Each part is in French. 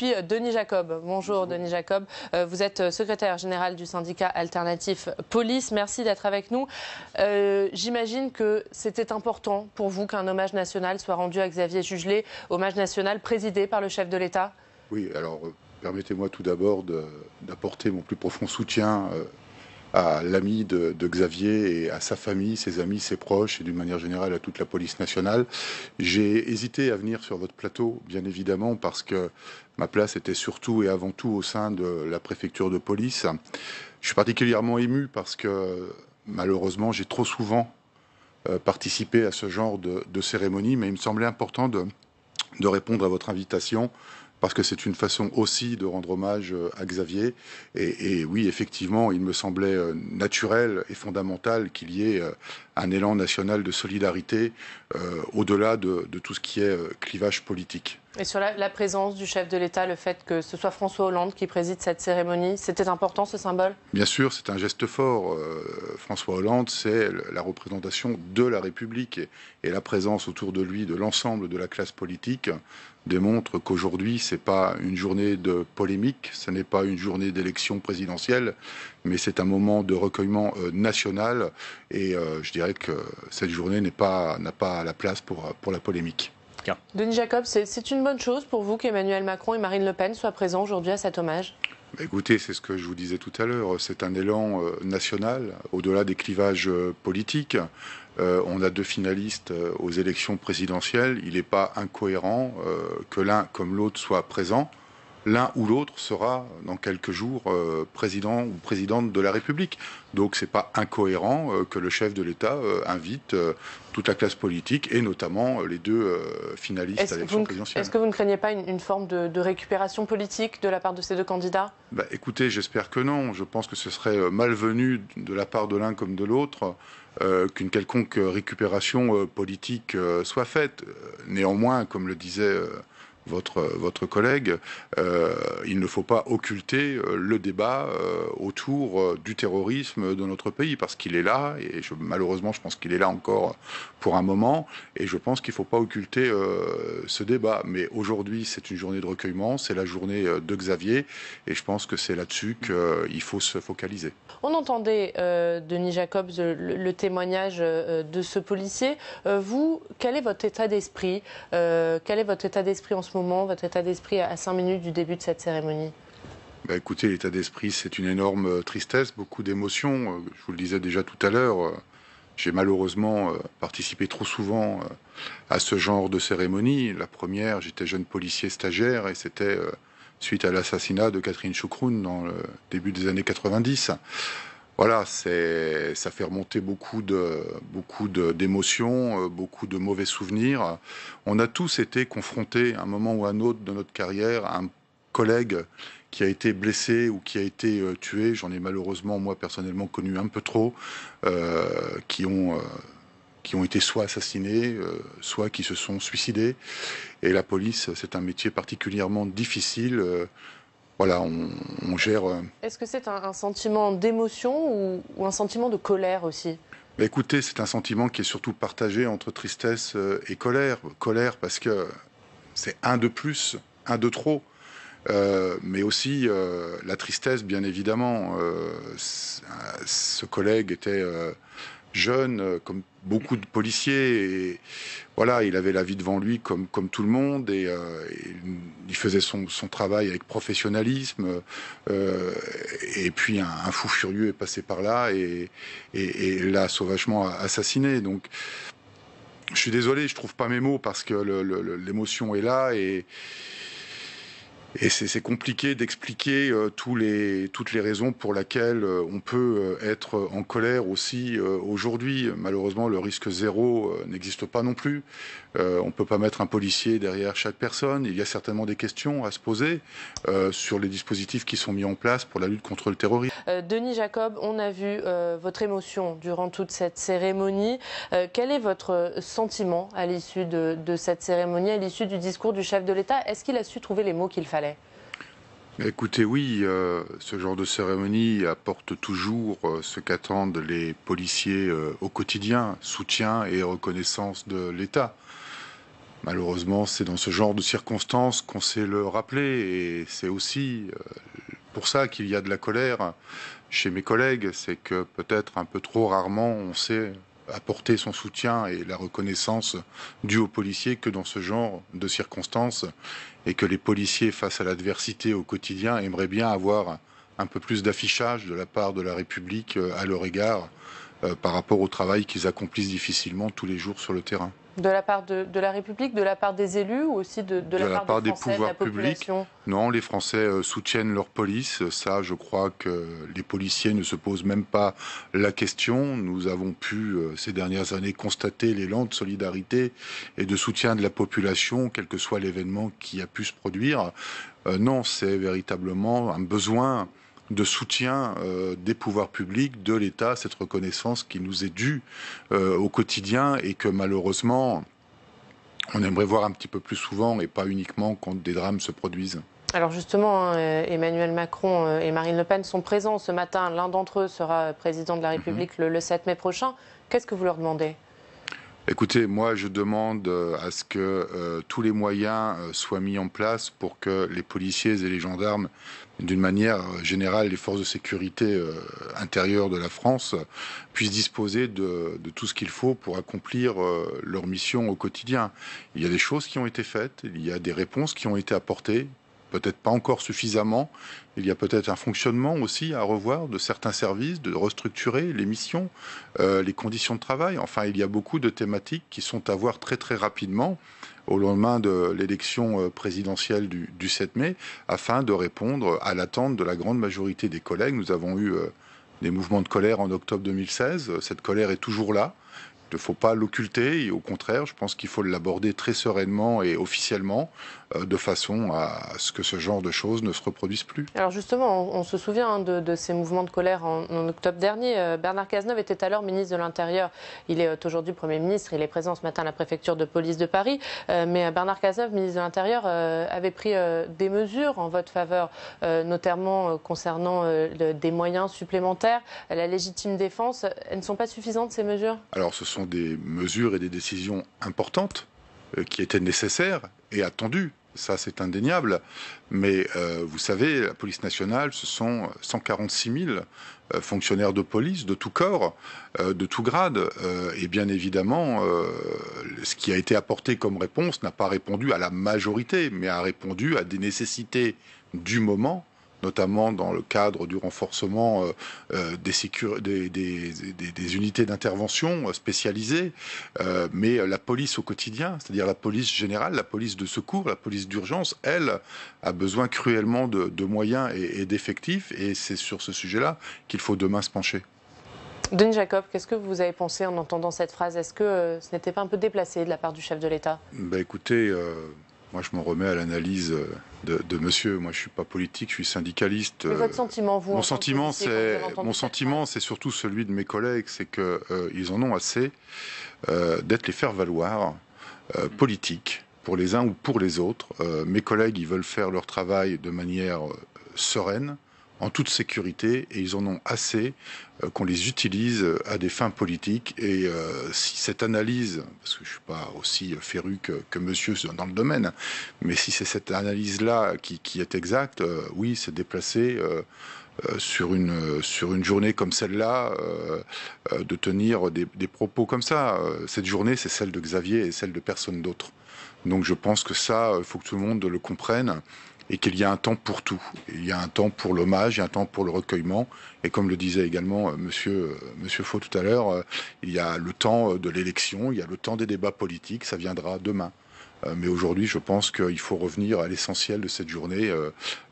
puis Denis Jacob. Bonjour Denis Jacob, vous êtes secrétaire général du syndicat Alternatif Police. Merci d'être avec nous. J'imagine que c'était important pour vous qu'un hommage national soit rendu à Xavier Jugelé, hommage national présidé par le chef de l'État. Oui, alors permettez-moi tout d'abord d'apporter mon plus profond soutien à l'ami de Xavier et à sa famille, ses amis, ses proches et d'une manière générale à toute la police nationale. J'ai hésité à venir sur votre plateau, bien évidemment, parce que ma place était surtout et avant tout au sein de la préfecture de police. Je suis particulièrement ému parce que malheureusement j'ai trop souvent participé à ce genre de cérémonie, mais il me semblait important de répondre à votre invitation parce que c'est une façon aussi de rendre hommage à Xavier. Et oui, effectivement, il me semblait naturel et fondamental qu'il y ait un élan national de solidarité au-delà de tout ce qui est clivage politique. Et sur la présence du chef de l'État, le fait que ce soit François Hollande qui préside cette cérémonie, c'était important ce symbole? Bien sûr, c'est un geste fort. François Hollande, c'est la représentation de la République et la présence autour de lui de l'ensemble de la classe politique démontre qu'aujourd'hui, ce n'est pas une journée de polémique, ce n'est pas une journée d'élection présidentielle, mais c'est un moment de recueillement national et je dirais que cette journée n'a pas la place pour la polémique. Denis Jacob, c'est une bonne chose pour vous qu'Emmanuel Macron et Marine Le Pen soient présents aujourd'hui à cet hommage? Écoutez, c'est ce que je vous disais tout à l'heure, c'est un élan national, au-delà des clivages politiques. On a deux finalistes aux élections présidentielles. Il n'est pas incohérent que l'un comme l'autre soit présent. L'un ou l'autre sera dans quelques jours président ou présidente de la République. Donc c'est pas incohérent que le chef de l'État invite toute la classe politique et notamment les deux finalistes à l'élection présidentielle. Est-ce que vous ne craignez pas une forme de récupération politique de la part de ces deux candidats? Écoutez, j'espère que non. Je pense que ce serait malvenu de la part de l'un comme de l'autre qu'une quelconque récupération politique soit faite. Néanmoins, comme le disait votre collègue, il ne faut pas occulter le débat autour du terrorisme de notre pays, parce qu'il est là, et malheureusement je pense qu'il est là encore pour un moment, et je pense qu'il ne faut pas occulter ce débat. Mais aujourd'hui c'est une journée de recueillement, c'est la journée de Xavier, et je pense que c'est là-dessus qu'il faut se focaliser. On entendait, Denis Jacobs, le témoignage de ce policier. Vous, quel est votre état d'esprit? Quel est votre état d'esprit en ce moment, votre état d'esprit à 5 minutes du début de cette cérémonie? Écoutez, l'état d'esprit, c'est une énorme tristesse, beaucoup d'émotions. Je vous le disais déjà tout à l'heure, j'ai malheureusement participé trop souvent à ce genre de cérémonie. La première, j'étais jeune policier stagiaire et c'était suite à l'assassinat de Catherine Choukroun dans le début des années 90. Voilà, ça fait remonter beaucoup d'émotions, beaucoup de mauvais souvenirs. On a tous été confrontés à un moment ou à un autre de notre carrière à un collègue qui a été blessé ou qui a été tué. J'en ai malheureusement, moi personnellement, connu un peu trop, qui ont été soit assassinés, soit qui se sont suicidés. Et la police, c'est un métier particulièrement difficile. Voilà, on gère... Est-ce que c'est un sentiment d'émotion ou un sentiment de colère aussi? Écoutez, c'est un sentiment qui est surtout partagé entre tristesse et colère. Colère parce que c'est un de plus, un de trop. Mais aussi la tristesse, bien évidemment. Ce collègue était jeune, comme beaucoup de policiers, et voilà, il avait la vie devant lui comme tout le monde, et il faisait son travail avec professionnalisme, et puis un fou furieux est passé par là et l'a sauvagement assassiné. Donc je suis désolé, je trouve pas mes mots parce que l'émotion est là, et c'est compliqué d'expliquer toutes les raisons pour lesquelles on peut être en colère aussi aujourd'hui. Malheureusement, le risque zéro n'existe pas non plus. On ne peut pas mettre un policier derrière chaque personne. Il y a certainement des questions à se poser sur les dispositifs qui sont mis en place pour la lutte contre le terrorisme. Denis Jacob, on a vu votre émotion durant toute cette cérémonie. Quel est votre sentiment à l'issue de cette cérémonie, à l'issue du discours du chef de l'État? Est-ce qu'il a su trouver les mots qu'il fallait? Écoutez, oui, ce genre de cérémonie apporte toujours ce qu'attendent les policiers au quotidien, soutien et reconnaissance de l'État. Malheureusement, c'est dans ce genre de circonstances qu'on sait le rappeler, et c'est aussi pour ça qu'il y a de la colère chez mes collègues. C'est que peut-être un peu trop rarement on sait apporter son soutien et la reconnaissance due aux policiers que dans ce genre de circonstances, et que les policiers, face à l'adversité au quotidien, aimeraient bien avoir un peu plus d'affichage de la part de la République à leur égard par rapport au travail qu'ils accomplissent difficilement tous les jours sur le terrain. De la part de la République, de la part des élus ou aussi de la part des Français, pouvoirs de la publics. population? Non, les Français soutiennent leur police. Ça, je crois que les policiers ne se posent même pas la question. Nous avons pu, ces dernières années, constater l'élan de solidarité et de soutien de la population, quel que soit l'événement qui a pu se produire. Non, c'est véritablement un besoin de soutien des pouvoirs publics, de l'État, cette reconnaissance qui nous est due au quotidien, et que malheureusement on aimerait voir un petit peu plus souvent, et pas uniquement quand des drames se produisent. Alors justement, Emmanuel Macron et Marine Le Pen sont présents ce matin. L'un d'entre eux sera président de la République le 7 mai prochain. Qu'est-ce que vous leur demandez ? Écoutez, moi je demande à ce que tous les moyens soient mis en place pour que les policiers et les gendarmes, d'une manière générale, les forces de sécurité intérieure de la France, puissent disposer de tout ce qu'il faut pour accomplir leur mission au quotidien. Il y a des choses qui ont été faites, il y a des réponses qui ont été apportées. Peut-être pas encore suffisamment. Il y a peut-être un fonctionnement aussi à revoir de certains services, de restructurer les missions, les conditions de travail. Enfin, il y a beaucoup de thématiques qui sont à voir très très rapidement au lendemain de l'élection présidentielle du 7 mai, afin de répondre à l'attente de la grande majorité des collègues. Nous avons eu des mouvements de colère en octobre 2016. Cette colère est toujours là. Il ne faut pas l'occulter, et au contraire, je pense qu'il faut l'aborder très sereinement et officiellement, de façon à ce que ce genre de choses ne se reproduisent plus. Alors justement, on se souvient de ces mouvements de colère en octobre dernier. Bernard Cazeneuve était alors ministre de l'Intérieur. Il est aujourd'hui Premier ministre. Il est présent ce matin à la préfecture de police de Paris. Mais Bernard Cazeneuve, ministre de l'Intérieur, avait pris des mesures en votre faveur, notamment concernant des moyens supplémentaires, la légitime défense. Elles ne sont pas suffisantes, ces mesures ? Alors ce sont des mesures et des décisions importantes qui étaient nécessaires et attendues. Ça, c'est indéniable. Mais vous savez, la police nationale, ce sont 146 000 fonctionnaires de police, de tout corps, de tout grade. Et bien évidemment, ce qui a été apporté comme réponse n'a pas répondu à la majorité, mais a répondu à des nécessités du moment, notamment dans le cadre du renforcement des unités d'intervention spécialisées, mais la police au quotidien, c'est-à-dire la police générale, la police de secours, la police d'urgence, elle a besoin cruellement de moyens et d'effectifs, et c'est sur ce sujet-là qu'il faut demain se pencher. Denis Jacob, qu'est-ce que vous avez pensé en entendant cette phrase? Est-ce que ce n'était pas un peu déplacé de la part du chef de l'État? Écoutez, moi, je m'en remets à l'analyse de monsieur. Moi, je suis pas politique, je suis syndicaliste. Mais votre sentiment, vous, mon sentiment, c'est surtout celui de mes collègues, c'est que ils en ont assez d'être les faire-valoir politiques pour les uns ou pour les autres. Mes collègues, ils veulent faire leur travail de manière sereine, en toute sécurité, et ils en ont assez qu'on les utilise à des fins politiques. Et si cette analyse, parce que je suis pas aussi féru que monsieur dans le domaine, mais si c'est cette analyse-là qui est exacte, oui, c'est déplacé sur une journée comme celle-là, de tenir des propos comme ça. Cette journée, c'est celle de Xavier et celle de personne d'autre. Donc je pense que ça, il faut que tout le monde le comprenne, et qu'il y a un temps pour tout. Il y a un temps pour l'hommage, il y a un temps pour le recueillement. Et comme le disait également monsieur Faux tout à l'heure, il y a le temps de l'élection, il y a le temps des débats politiques, ça viendra demain. Mais aujourd'hui, je pense qu'il faut revenir à l'essentiel de cette journée,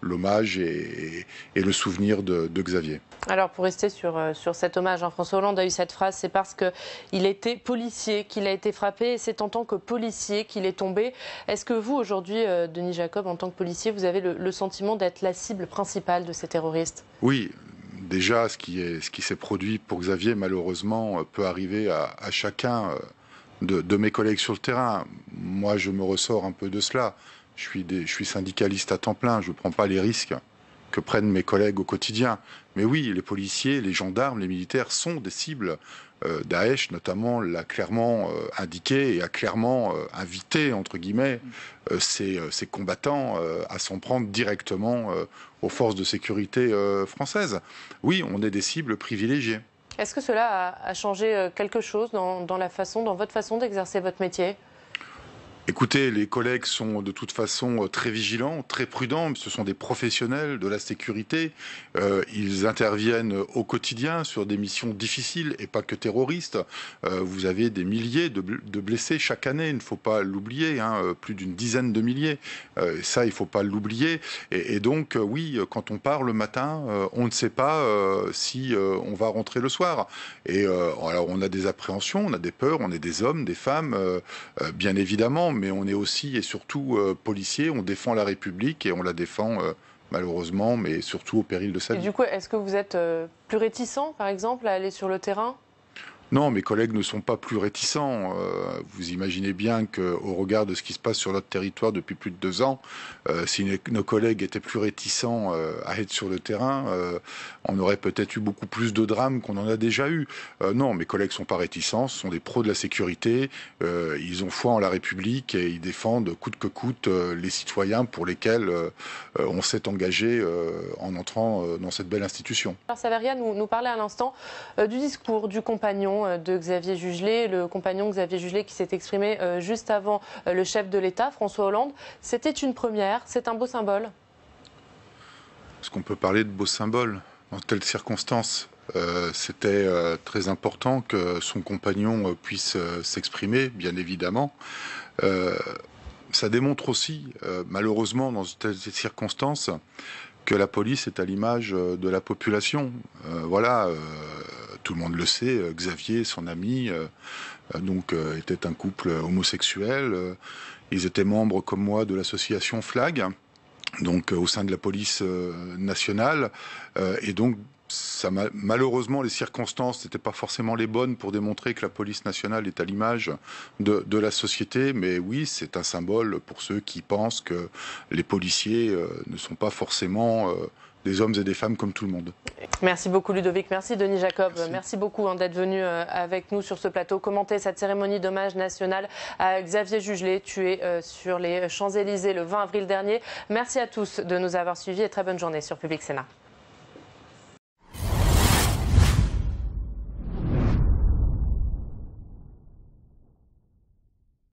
l'hommage et le souvenir de Xavier. Alors, pour rester sur cet hommage, François Hollande a eu cette phrase, c'est parce qu'il était policier qu'il a été frappé, et c'est en tant que policier qu'il est tombé. Est-ce que vous, aujourd'hui, Denis Jacob, en tant que policier, vous avez le sentiment d'être la cible principale de ces terroristes? Oui. Déjà, ce qui s'est produit pour Xavier, malheureusement, peut arriver à chacun de mes collègues sur le terrain. Moi, je me ressors un peu de cela. Je suis syndicaliste à temps plein. Je ne prends pas les risques que prennent mes collègues au quotidien. Mais oui, les policiers, les gendarmes, les militaires sont des cibles. Daesh, notamment, l'a clairement indiqué et a clairement invité, entre guillemets, ces combattants à s'en prendre directement aux forces de sécurité françaises. Oui, on est des cibles privilégiées. Est-ce que cela a changé quelque chose dans votre façon d'exercer votre métier ? Écoutez, les collègues sont de toute façon très vigilants, très prudents. Ce sont des professionnels de la sécurité. Ils interviennent au quotidien sur des missions difficiles et pas que terroristes. Vous avez des milliers de blessés chaque année, il ne faut pas l'oublier, hein, plus d'une dizaine de milliers. Ça, il ne faut pas l'oublier. Et donc, oui, quand on part le matin, on ne sait pas si on va rentrer le soir. Et alors, on a des appréhensions, on a des peurs, on est des hommes, des femmes, bien évidemment, mais on est aussi et surtout policiers, on défend la République et on la défend malheureusement, mais surtout au péril de sa vie. Et du coup, est-ce que vous êtes plus réticent, par exemple, à aller sur le terrain ? Non, mes collègues ne sont pas plus réticents. Vous imaginez bien qu'au regard de ce qui se passe sur notre territoire depuis plus de 2 ans, si nos collègues étaient plus réticents à être sur le terrain, on aurait peut-être eu beaucoup plus de drames qu'on en a déjà eu. Non, mes collègues ne sont pas réticents, ce sont des pros de la sécurité. Ils ont foi en la République et ils défendent coûte que coûte les citoyens pour lesquels on s'est engagé en entrant dans cette belle institution. Saveria nous parlait à l'instant du discours du compagnon de Xavier Jugelé, le compagnon Xavier Jugelé qui s'est exprimé juste avant le chef de l'État, François Hollande. C'était une première, c'est un beau symbole. Est-ce qu'on peut parler de beau symbole dans telles circonstances? C'était très important que son compagnon puisse s'exprimer, bien évidemment. Ça démontre aussi, malheureusement, dans telles circonstances, que la police est à l'image de la population. Voilà, tout le monde le sait, Xavier, son ami, était un couple homosexuel. Ils étaient membres, comme moi, de l'association FLAG, donc au sein de la police nationale. Et donc, malheureusement, les circonstances n'étaient pas forcément les bonnes pour démontrer que la police nationale est à l'image de la société. Mais oui, c'est un symbole pour ceux qui pensent que les policiers ne sont pas forcément des hommes et des femmes comme tout le monde. Merci beaucoup Ludovic, merci Denis Jacob, merci beaucoup d'être venu avec nous sur ce plateau, commenter cette cérémonie d'hommage national à Xavier Jugelé, tué sur les Champs-Élysées le 20 avril dernier. Merci à tous de nous avoir suivis et très bonne journée sur Public Sénat.